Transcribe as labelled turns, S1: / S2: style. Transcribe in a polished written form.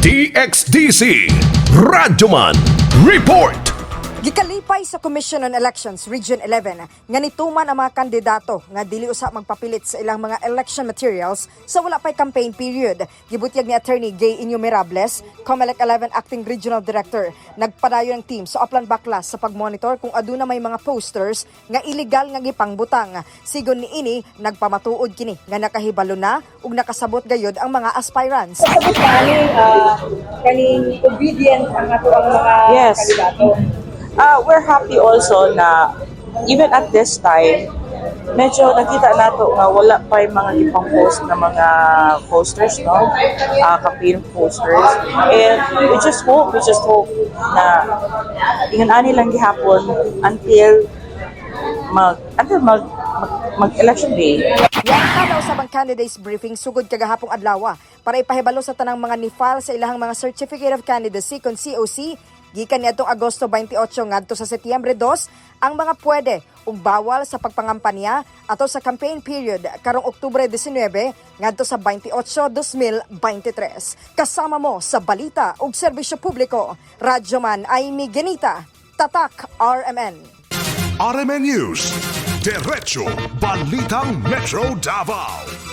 S1: DXDC Radyoman Report.
S2: Gikalipay sa Commission on Elections Region 11 nga nituman ang mga kandidato nga dili usab magpapilit sa ilang mga election materials sa wala pay campaign period. Gibutyag ni Atty. Enumerables, Comelec 11 Acting Regional Director, nagpadayon ang team sa Oplan Baklas sa pagmonitor kung aduna may mga posters nga illegal nga gipangbutang. Segun niini, nagpamatuod kini nga nakahibalo na ug nakasabot gayod ang mga aspirants.
S3: Kaning obedient ang ato ang mga kandidato.
S4: We're happy also na even at this time, medyo nakita nato nga wala pa yung mga ipang-post na mga posters, no? Campaign posters. And we just hope na ingon-ani lang gihapon until mag-election day.
S2: Niarangkada usab ang candidates briefing sugod kagahapong adlawa para ipahibalo sa tanang mga ni-file sa ilahang mga Certificate of Candidacy kon COC gikan niadtong Agosto 28 ngadto sa Setyembre 2 ang mga pwede ug bawal sa pagpangampanya ato sa campaign period karong Oktubre 19 ngadto sa 28 2023. Kasama mo sa balita ug serbisyo publiko, Radyoman ay Migenita, Tatak RMN.
S1: RMN News, Diretso Balitang Metro Davao.